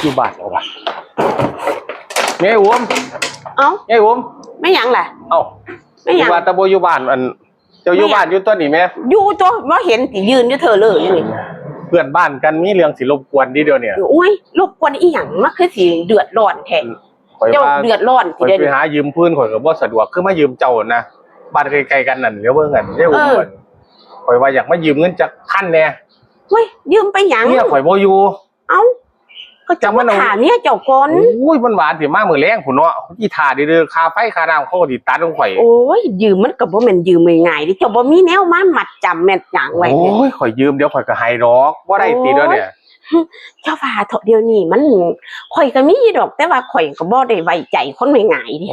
อยู่บ้านเอาวะไงอุ้มไงอุ้มไม่ยังแหละไม่ยังว่าตะโบอยู่บ้านอันเจ้าอยู่บ้านอยู่ตัวนี้ไหมอยู่ตัวว่าเห็นสิยืนอยู่เธอเลยนี่เพื่อนบ้านกันมีเรื่องสิรบกวนดีเดียวเนี่ยโอ้ยรบกวนอีหยังมาคือสิเดือดร้อนแท้เจ้าเดือดร้อนสิไปหายืมพื้นข่อยก็บ่สะดวกคือมายืมเจ้านะบ้านไกลๆกันนั่นเดี๋ยวเบิ่งกันเดี๋ยวอุ้มข่อยว่าอยากมายืมเงินจากท่านแน่เฮ้ยยืมไปหยังเนี่ยข่อยบ่อยู่ก็จะมาถามเนี่ยเจ้าก่อนโอ้ยมันหวานสิมามื้อแรงพุ่นเนาะที่ท่าเด้อค่าไฟค่าน้ำเขาก็สิตัดลงข่อยโอ้ยยืมมันก็บ่แม่นยืมง่ายๆดิเจ้าบ่มีแนวมามัดจำแม่นหยังไว้โอ้ยข่อยยืมเดี๋ยวข่อยก็ให้ดอกบ่ได้ติดแล้วเนี่ยเจ้าว่าเถาะเดี๋ยวนี้มันข่อยก็มีดอกแต่ว่าข่อยก็บ่ได้ไว้ใจคนง่ายๆดิ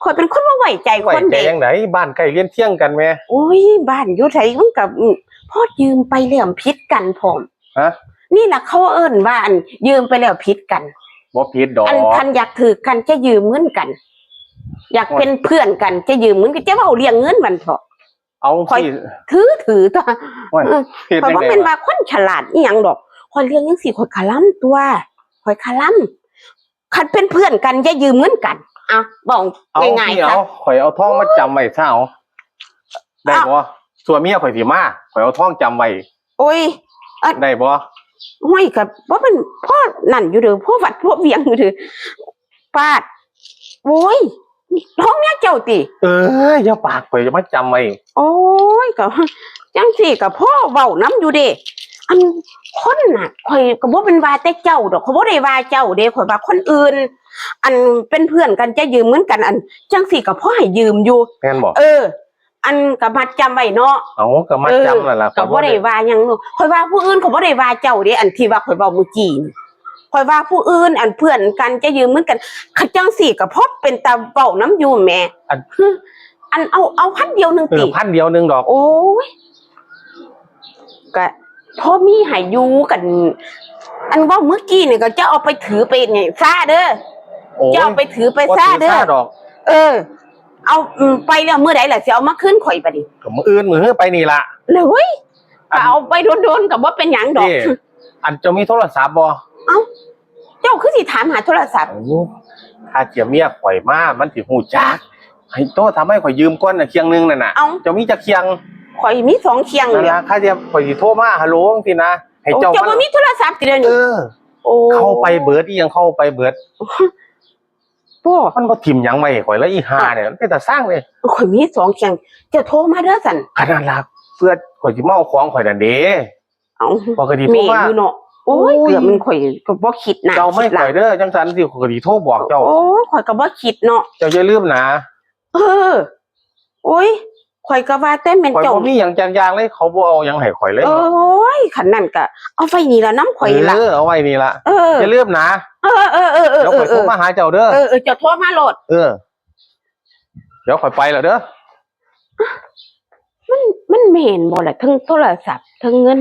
ข่อยเป็นคนบ่ไว้ใจคนเด้จังได๋บ้านใกล้เรียนเที่ยงกันแม่โอ้ยบ้านอยู่ไสมันก็พอยืมไปแล้วผิดกันพร้อมฮะนี่ล่ะเขาเอิ้นว่าอันยืมไปแล้วผิดกันบ่ผิดดอกอันคันอยากถือกันจะยืมเงินกันอยากเป็นเพื่อนกันจะยืมเงินกันจะเอาเลี้ยงเงินมันเถาะเอาข่อยถือตัวข่อยบ่เป็นว่าคนฉลาดอีหยังดอกข่อยเลี้ยงจังซี่ข่อยคลั่มตัวข่อยคลั่มคันเป็นเพื่อนกันจะยืมเงินกันบอกง่ายๆครับข่อยเอาทองมาจำไว้ซะเอาได้บ่ส่วนเมียข่อยสิมาข่อยเอาทองจำไว้โอ้ยได้บ่ห้อยกับว่าเป็นพ่อนั่นอยู่เด้อพ่อวัดพ่อเวียงอยู่เด้อปาดโอ้ยท้องเมียเจ้าติอย่าปากข่อยจะมาจำไว้โอ้ยก็จังซี่ก็พ่อเว้าน้ำอยู่เด้อันคนน่ะข่อยก็บ่เป็นว่าแต่เจ้าดอกข่อยบ่ได้ว่าเจ้าเด้ข่อยว่าคนอื่นอันเป็นเพื่อนกันจะยืมเหมือนกันอันจังซี่ก็พ่อให้ยืมอยู่แม่นบ่อันก็มัดจำไว้เนาะก็มัดจำนั่นล่ะก็บ่ได้ว่าหยังเนาะข่อยว่าผู้อื่นเขาบ่ได้ว่าเจ้าเด้อันที่ว่าข่อยเว้าเมื่อกี้ข่อยว่าผู้อื่นอันเพื่อนกันจะยืมเหมือนกันคันจังซี่ก็พอเป็นตาเว้าน้ำอยู่แม่อันเอาพันเดียวนึงติพันเดียวนึงดอกโอ้ยก็พอมีให้อยู่กันอันว่าเมื่อกี้นี่ก็จะเอาไปถือไปนี่ซ่าเด้อจะเอาไปถือไปซ่าเด้อเอาไปแล้วมื้อใดล่ะสิเอามาคืนข่อยบัดนี้ก็มื้ออื่นมื้อไปนี่ล่ะเลยเว้ยเอาไปโดนๆก็บ่เป็นหยังดอกอันเจ้ามีโทรศัพท์บ่เจ้าคือสิถามหาโทรศัพท์ถ้าเกี่ยเมียข่อยมามันสิฮู้จักให้โตทำให้ข่อยยืมก่อนน่ะเคียงนึงนั่นน่ะเจ้ามีจักเคียงข่อยมี2เคียงนี่ล่ะถ้าจะข่อยสิโทรมาฮัลโหลจังซี่นะให้เจ้าบ่มีโทรศัพท์ติเด้อนี่เข้าไปเบิดอีหยังเข้าไปเบิดมันบ่ทิ่มหยังไว้ข่อยแล้วอีห่าเนี่ยมันเป็นตาสร้างเลยข่อยมี2เคียงจะโทรมาเด้อสั่นขนาดล่ะเพื่อข่อยสิมาเอาของข่อยนั่นเด้ปกติโทรมาอยู่เนาะโอ้ยเกือบมันข่อยก็บ่คิดนะเจ้าไม่ข่อยเด้อจังซั่นสิข่อยสิโทรบอกเจ้าโอ้ข่อยก็บ่คิดเนาะเจ้าอย่าลืมนะโอ้ยข่อยก็ว่าแต่แม่นเจ้าข่อยบ่มีหยังจังอย่างเลยเขาบ่เอาหยังให้ข่อยเลยโอ้ยคันนั้นก็เอาไว้นี่ล่ะน้ำข่อยล่ะเอาไว้นี่ล่ะอย่าลืมนะเดี๋ยวข่อยโทรมาหาเจ้าเด้อเจ้าโทรมาโลดเดี๋ยวข่อยไปแล้วเด้อมันแม่นบ่ล่ะทั้งโทรศัพท์ทั้งเงิน